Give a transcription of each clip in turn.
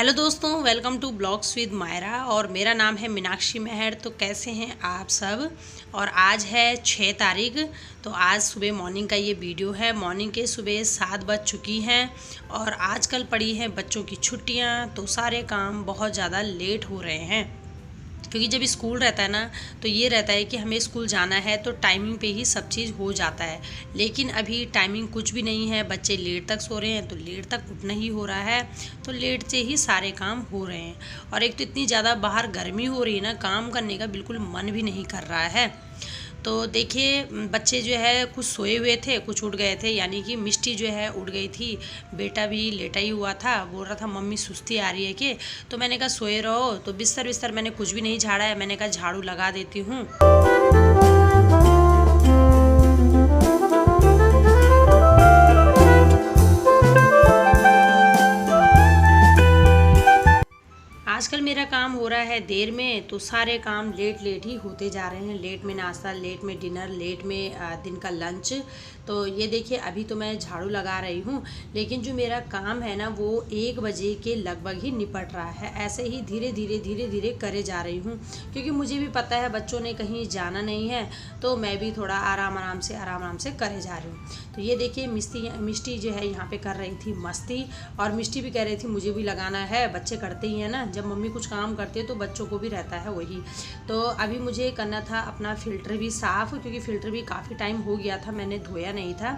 Hello दोस्तों, welcome to blogs with Myra और मेरा नाम है मीनाक्षी मेहर। तो कैसे हैं आप सब। और आज है 6 तारीख। तो आज सुबह मॉर्निंग का ये वीडियो है। मॉर्निंग के सुबह 7 बज चुकी हैं और आजकल पड़ी हैं बच्चों की छुट्टियां, तो सारे काम बहुत ज़्यादा लेट हो रहे हैं। क्योंकि जब स्कूल रहता है ना, तो ये रहता है कि हमें स्कूल जाना है तो टाइमिंग पे ही सब चीज़ हो जाता है। लेकिन अभी टाइमिंग कुछ भी नहीं है, बच्चे लेट तक सो रहे हैं, तो लेट तक उठना ही हो रहा है, तो लेट से ही सारे काम हो रहे हैं। और एक तो इतनी ज़्यादा बाहर गर्मी हो रही है ना, काम करने का बिल्कुल मन भी नहीं कर रहा है। तो देखिए, बच्चे जो है कुछ सोए हुए थे, कुछ उठ गए थे। यानी कि मिष्टी जो है उठ गई थी, बेटा भी लेटा ही हुआ था, बोल रहा था मम्मी सुस्ती आ रही है कि। तो मैंने कहा सोए रहो। तो बिस्तर मैंने कुछ भी नहीं झाड़ा है, मैंने कहा झाड़ू लगा देती हूँ। आजकल मेरा काम हो रहा है देर में, तो सारे काम लेट लेट ही होते जा रहे हैं। लेट में नाश्ता, लेट में डिनर, लेट में दिन का लंच। तो ये देखिए, अभी तो मैं झाड़ू लगा रही हूँ, लेकिन जो मेरा काम है ना, वो 1 बजे के लगभग ही निपट रहा है। ऐसे ही धीरे धीरे करे जा रही हूँ, क्योंकि मुझे भी पता है बच्चों ने कहीं जाना नहीं है, तो मैं भी थोड़ा आराम से करे जा रही हूँ। तो ये देखिए, मिष्टी जो है यहाँ पे कर रही थी मस्ती, और मिष्टी भी कह रही थी मुझे भी लगाना है। बच्चे करते ही हैं ना, जब मम्मी कुछ काम करती है तो बच्चों को भी रहता है वही। तो अभी मुझे करना था अपना फ़िल्टर भी साफ़, क्योंकि फ़िल्टर भी काफ़ी टाइम हो गया था, मैंने धोया नहीं था।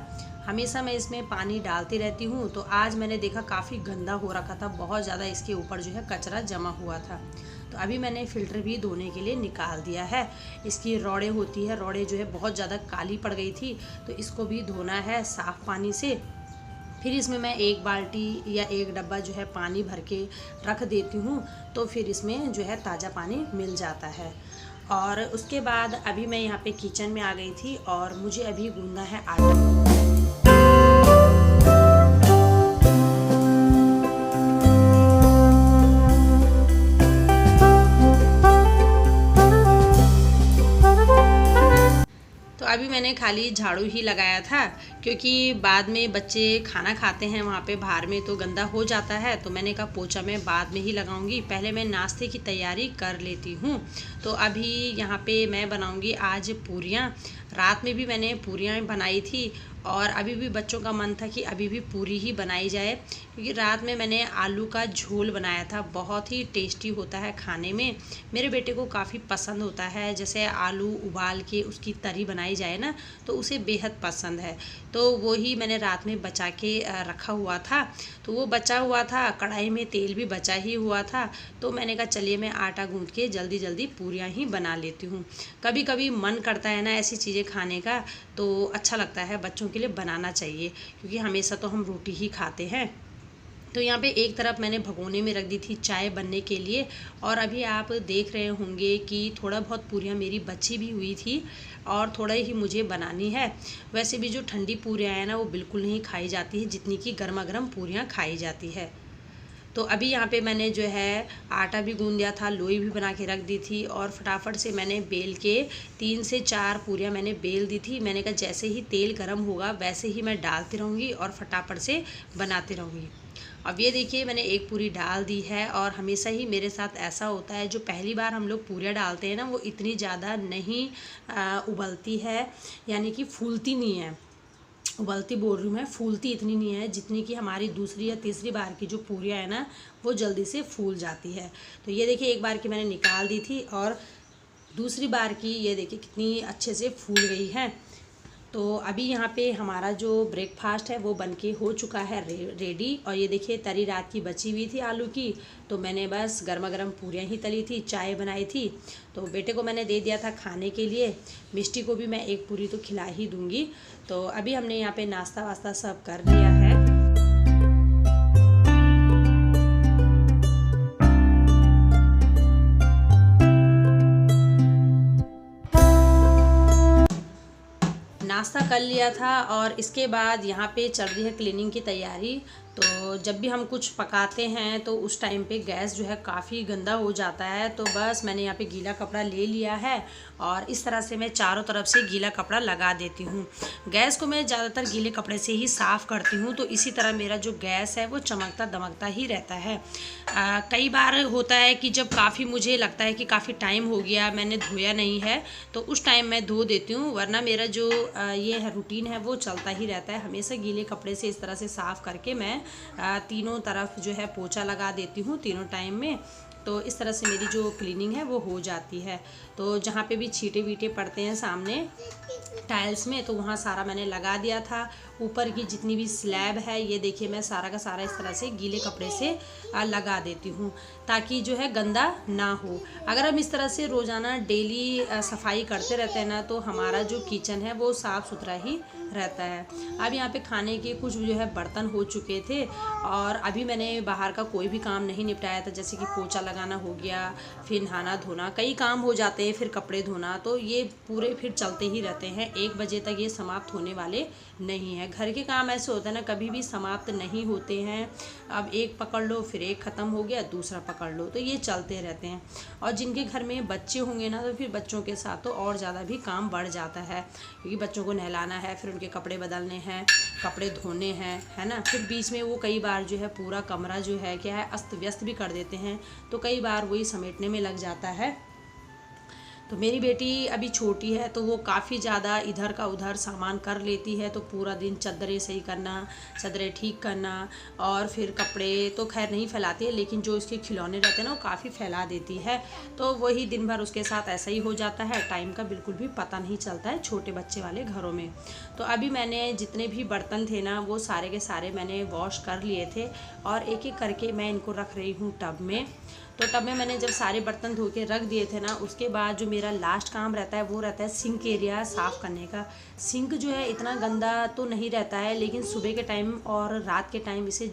हमेशा मैं इसमें पानी डालती रहती हूँ, तो आज मैंने देखा काफ़ी गंदा हो रखा था, बहुत ज़्यादा इसके ऊपर जो है कचरा जमा हुआ था। तो अभी मैंने फ़िल्टर भी धोने के लिए निकाल दिया है। इसकी रौड़े होती है, रौड़े जो है बहुत ज़्यादा काली पड़ गई थी, तो इसको भी धोना है साफ़ पानी से। फिर इसमें मैं 1 बाल्टी या 1 डब्बा जो है पानी भर के रख देती हूँ, तो फिर इसमें जो है ताज़ा पानी मिल जाता है। और उसके बाद अभी मैं यहाँ पे किचन में आ गई थी और मुझे अभी गूंदना है आटा। तो अभी मैंने खाली झाड़ू ही लगाया था, क्योंकि बाद में बच्चे खाना खाते हैं वहाँ पे बाहर में, तो गंदा हो जाता है। तो मैंने कहा पोछा मैं बाद में ही लगाऊंगी, पहले मैं नाश्ते की तैयारी कर लेती हूँ। तो अभी यहाँ पे मैं बनाऊंगी आज पूरियाँ। रात में भी मैंने पूरियाँ बनाई थी, और अभी भी बच्चों का मन था कि अभी भी पूरी ही बनाई जाए, क्योंकि रात में मैंने आलू का झोल बनाया था। बहुत ही टेस्टी होता है खाने में, मेरे बेटे को काफ़ी पसंद होता है। जैसे आलू उबाल के उसकी तरी बनाई जाए ना, तो उसे बेहद पसंद है। तो वो ही मैंने रात में बचा के रखा हुआ था। तो वो बचा हुआ था, कढ़ाई में तेल भी बचा ही हुआ था, तो मैंने कहा चलिए मैं आटा गूँथ के जल्दी जल्दी पूरियाँ ही बना लेती हूँ। कभी कभी मन करता है ना ऐसी चीज़ें खाने का, तो अच्छा लगता है, बच्चों के लिए बनाना चाहिए, क्योंकि हमेशा तो हम रोटी ही खाते हैं। तो यहाँ पे एक तरफ मैंने भगोने में रख दी थी चाय बनने के लिए, और अभी आप देख रहे होंगे कि थोड़ा बहुत पूरियाँ मेरी बची भी हुई थी, और थोड़ा ही मुझे बनानी है। वैसे भी जो ठंडी पूरियाँ हैं ना, वो बिल्कुल नहीं खाई जाती है जितनी कि गर्मा गर्म पूरियाँ खाई जाती है। तो अभी यहाँ पे मैंने जो है आटा भी गूंद दिया था, लोई भी बना के रख दी थी, और फटाफट से मैंने बेल के 3 से 4 पूरियाँ मैंने बेल दी थी। मैंने कहा जैसे ही तेल गर्म होगा वैसे ही मैं डालती रहूँगी और फटाफट से बनाती रहूँगी। अब ये देखिए, मैंने एक पूरी डाल दी है, और हमेशा ही मेरे साथ ऐसा होता है, जो पहली बार हम लोग पूरियाँ डालते हैं ना, वो इतनी ज़्यादा नहीं उबलती है, यानी कि फूलती नहीं है। उबलती बोल रही हूँ मैं, फूलती इतनी नहीं है जितनी कि हमारी दूसरी या तीसरी बार की जो पूरियाँ है ना, वो जल्दी से फूल जाती है। तो ये देखिए, एक बार की मैंने निकाल दी थी, और दूसरी बार की ये देखिए कितनी अच्छे से फूल गई है। तो अभी यहाँ पे हमारा जो ब्रेकफास्ट है वो बनके हो चुका है रेडी। और ये देखिए, तरी रात की बची हुई थी आलू की, तो मैंने बस गर्मा गर्म पूरियाँ ही तली थी, चाय बनाई थी, तो बेटे को मैंने दे दिया था खाने के लिए। मिष्टी को भी मैं 1 पूरी तो खिला ही दूँगी। तो अभी हमने यहाँ पे नाश्ता वास्ता सब कर लिया है। नाश्ता कर लिया था, और इसके बाद यहाँ पे चल रही है क्लीनिंग की तैयारी। तो जब भी हम कुछ पकाते हैं तो उस टाइम पे गैस जो है काफ़ी गंदा हो जाता है। तो बस मैंने यहाँ पे गीला कपड़ा ले लिया है और इस तरह से मैं चारों तरफ से गीला कपड़ा लगा देती हूँ। गैस को मैं ज़्यादातर गीले कपड़े से ही साफ़ करती हूँ, तो इसी तरह मेरा जो गैस है वो चमकता दमकता ही रहता है। कई बार होता है कि जब काफ़ी मुझे लगता है कि काफ़ी टाइम हो गया मैंने धोया नहीं है, तो उस टाइम मैं धो देती हूँ, वरना मेरा जो ये है रूटीन है वो चलता ही रहता है। हमेशा गीले कपड़े से इस तरह से साफ़ करके मैं तीनों तरफ जो है पोछा लगा देती हूँ तीनों टाइम में। तो इस तरह से मेरी जो क्लीनिंग है वो हो जाती है। तो जहाँ पे भी छींटे वीटे पड़ते हैं सामने टाइल्स में, तो वहाँ सारा मैंने लगा दिया था। ऊपर की जितनी भी स्लैब है ये देखिए मैं सारा का सारा इस तरह से गीले कपड़े से लगा देती हूँ, ताकि जो है गंदा ना हो। अगर हम इस तरह से रोज़ाना डेली सफाई करते रहते हैं ना, तो हमारा जो किचन है वो साफ़ सुथरा ही रहता है। अब यहाँ पे खाने के कुछ जो है बर्तन हो चुके थे और अभी मैंने बाहर का कोई भी काम नहीं निपटाया था, जैसे कि पोछा लगाना हो गया, फिर नहाना धोना, कई काम हो जाते हैं, फिर कपड़े धोना, तो ये पूरे फिर चलते ही रहते हैं। 1 बजे तक ये समाप्त होने वाले नहीं है। घर के काम ऐसे होता है ना, कभी भी समाप्त नहीं होते हैं। अब एक पकड़ लो, फिर एक ख़त्म हो गया, दूसरा पकड़ लो, तो ये चलते रहते हैं। और जिनके घर में बच्चे होंगे ना, तो फिर बच्चों के साथ तो और ज़्यादा भी काम बढ़ जाता है, क्योंकि बच्चों को नहलाना है, फिर उनके कपड़े बदलने हैं, कपड़े धोने हैं, है ना। फिर बीच में वो कई बार जो है पूरा कमरा जो है क्या है अस्त व्यस्त भी कर देते हैं, तो कई बार वही समेटने में लग जाता है। तो मेरी बेटी अभी छोटी है, तो वो काफ़ी ज़्यादा इधर का उधर सामान कर लेती है। तो पूरा दिन चादरें सही करना, चादरें ठीक करना, और फिर कपड़े तो खैर नहीं फैलाती है, लेकिन जो इसके खिलौने रहते हैं ना वो काफ़ी फैला देती है। तो वही दिन भर उसके साथ ऐसा ही हो जाता है, टाइम का बिल्कुल भी पता नहीं चलता है छोटे बच्चे वाले घरों में। तो अभी मैंने जितने भी बर्तन थे ना वो सारे के सारे मैंने वॉश कर लिए थे, और एक एक करके मैं इनको रख रही हूँ टब में। तो टब में मैंने जब सारे बर्तन धो के रख दिए थे ना, उसके बाद जो मेरा लास्ट काम रहता है वो रहता है सिंक एरिया साफ़ करने का। सिंक जो है इतना गंदा तो नहीं रहता है, लेकिन सुबह के टाइम और रात के टाइम इसे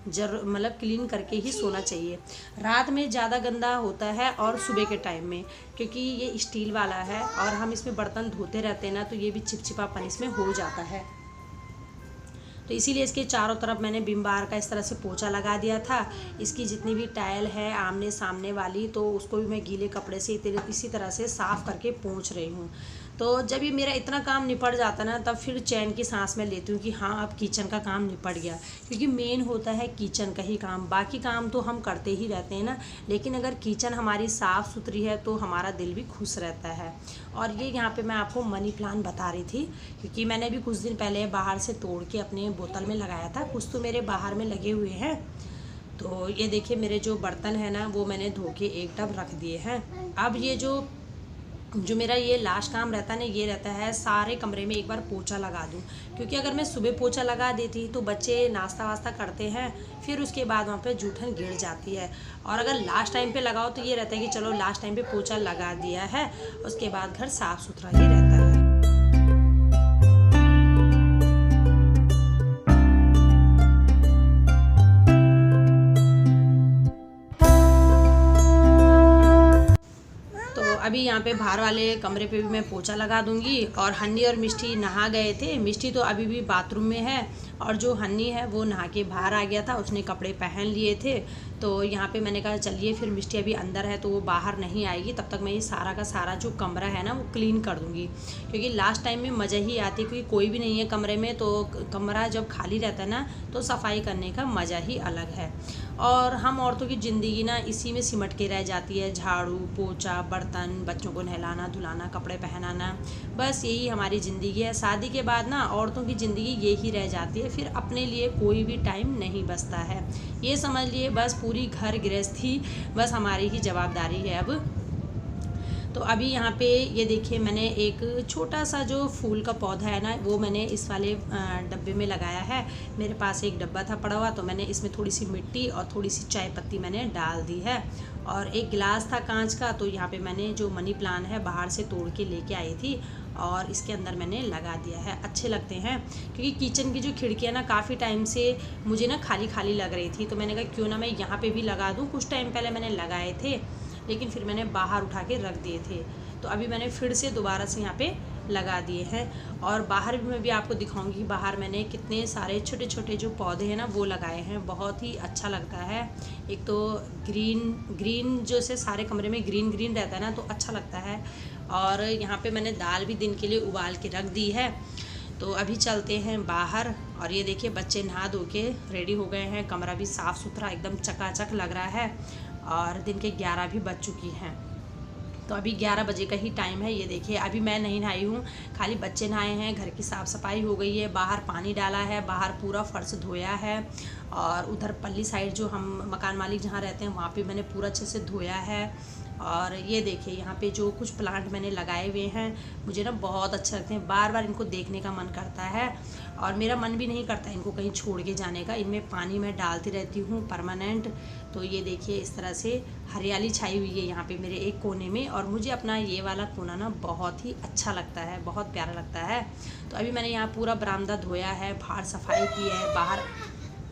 मतलब क्लीन करके ही सोना चाहिए। रात में ज़्यादा गंदा होता है और सुबह के टाइम में, क्योंकि ये स्टील वाला है और हम इसमें बर्तन धोते रहते हैं ना, तो ये भी चिपचिपापन इसमें हो जाता है। तो इसीलिए इसके चारों तरफ मैंने विम बार का इस तरह से पोछा लगा दिया था। इसकी जितनी भी टाइल है आमने सामने वाली, तो उसको भी मैं गीले कपड़े से इसी तरह से साफ़ करके पोंछ रही हूँ। तो जब ये मेरा इतना काम निपट जाता ना, तब फिर चैन की सांस मैं लेती हूँ कि हाँ अब किचन का काम निपट गया, क्योंकि मेन होता है किचन का ही काम। बाकी काम तो हम करते ही रहते हैं ना, लेकिन अगर किचन हमारी साफ़ सुथरी है तो हमारा दिल भी खुश रहता है। और ये यहाँ पे मैं आपको मनी प्लांट बता रही थी, क्योंकि मैंने भी कुछ दिन पहले बाहर से तोड़ के अपने बोतल में लगाया था। कुछ तो मेरे बाहर में लगे हुए हैं। तो ये देखिए मेरे जो बर्तन है ना वो मैंने धो के एक टब रख दिए हैं। अब ये जो मेरा ये लास्ट काम रहता है ना, ये रहता है सारे कमरे में एक बार पोछा लगा दूं, क्योंकि अगर मैं सुबह पोछा लगा देती तो बच्चे नाश्ता वास्ता करते हैं, फिर उसके बाद वहाँ पे जूठन गिर जाती है। और अगर लास्ट टाइम पे लगाओ तो ये रहता है कि चलो लास्ट टाइम पे पोछा लगा दिया है, उसके बाद घर साफ़ सुथरा ही रहता है। अभी यहाँ पे बाहर वाले कमरे पे भी मैं पोछा लगा दूंगी। और हन्नी और मिष्टी नहा गए थे। मिष्टी तो अभी भी बाथरूम में है, और जो हन्नी है वो नहा के बाहर आ गया था, उसने कपड़े पहन लिए थे। तो यहाँ पे मैंने कहा चलिए फिर मिष्टी अभी अंदर है तो वो बाहर नहीं आएगी, तब तक मैं ये सारा का सारा जो कमरा है ना वो क्लीन कर दूँगी, क्योंकि लास्ट टाइम में मज़ा ही आती है, क्योंकि कोई भी नहीं है कमरे में, तो कमरा जब खाली रहता है ना तो सफाई करने का मज़ा ही अलग है। और हम औरतों की ज़िंदगी ना इसी में सिमट के रह जाती है, झाड़ू पोछा, बर्तन, बच्चों को नहलाना धुलाना, कपड़े पहनाना, बस यही हमारी ज़िंदगी है। शादी के बाद ना औरतों की ज़िंदगी यही रह जाती है, फिर अपने लिए कोई भी टाइम नहीं बचता है। ये समझ लिए बस पूरी घर गृहस्थी बस हमारी ही जवाबदारी है अब। तो अभी यहाँ पे ये देखिए मैंने एक छोटा सा जो फूल का पौधा है ना वो मैंने इस वाले डब्बे में लगाया है। मेरे पास एक डब्बा था पड़ा हुआ, तो मैंने इसमें थोड़ी सी मिट्टी और थोड़ी सी चाय पत्ती मैंने डाल दी है। और एक गिलास था कांच का, तो यहाँ पे मैंने जो मनी प्लांट है बाहर से तोड़ के लेके आई थी और इसके अंदर मैंने लगा दिया है। अच्छे लगते हैं, क्योंकि किचन की जो खिड़कियाँ ना काफ़ी टाइम से मुझे ना खाली खाली लग रही थी, तो मैंने कहा क्यों ना मैं यहाँ पे भी लगा दूँ। कुछ टाइम पहले मैंने लगाए थे, लेकिन फिर मैंने बाहर उठा के रख दिए थे, तो अभी मैंने फिर से दोबारा से यहाँ पे लगा दिए हैं। और बाहर भी मैं भी आपको दिखाऊंगी, बाहर मैंने कितने सारे छोटे छोटे जो पौधे हैं ना वो लगाए हैं, बहुत ही अच्छा लगता है। एक तो ग्रीन ग्रीन जो से सारे कमरे में ग्रीन ग्रीन रहता है ना, तो अच्छा लगता है। और यहाँ पे मैंने दाल भी दिन के लिए उबाल के रख दी है। तो अभी चलते हैं बाहर। और ये देखिए बच्चे नहा धो के रेडी हो गए हैं, कमरा भी साफ़ सुथरा एकदम चकाचक लग रहा है। और दिन के 11 भी बज चुकी हैं, तो अभी 11 बजे का ही टाइम है। ये देखिए अभी मैं नहीं नहाई हूँ, खाली बच्चे नहाए हैं। घर की साफ़ सफाई हो गई है, बाहर पानी डाला है, बाहर पूरा फर्श धोया है। और उधर पल्ली साइड जो हम मकान मालिक जहाँ रहते हैं वहाँ पे मैंने पूरा अच्छे से धोया है। और ये देखिए यहाँ पे जो कुछ प्लांट मैंने लगाए हुए हैं, मुझे ना बहुत अच्छे लगते हैं, बार बार इनको देखने का मन करता है। और मेरा मन भी नहीं करता इनको कहीं छोड़ के जाने का, इनमें पानी मैं डालती रहती हूँ परमानेंट। तो ये देखिए इस तरह से हरियाली छाई हुई है यहाँ पे मेरे एक कोने में। और मुझे अपना ये वाला कोना ना बहुत ही अच्छा लगता है, बहुत प्यारा लगता है। तो अभी मैंने यहाँ पूरा बरामदा धोया है, बाहर सफाई की है, बाहर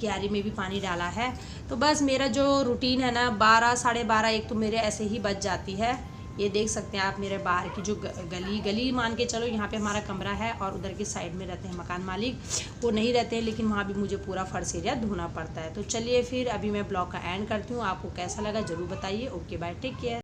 क्यारी में भी पानी डाला है। तो बस मेरा जो रूटीन है ना 12 साढ़े 12 एक तो मेरे ऐसे ही बच जाती है। ये देख सकते हैं आप मेरे बाहर की जो गली मान के चलो, यहाँ पे हमारा कमरा है और उधर की साइड में रहते हैं मकान मालिक, वो नहीं रहते हैं, लेकिन वहाँ भी मुझे पूरा फर्श एरिया धोना पड़ता है। तो चलिए फिर अभी मैं ब्लॉग का एंड करती हूँ, आपको कैसा लगा ज़रूर बताइए। Okay bye, take care.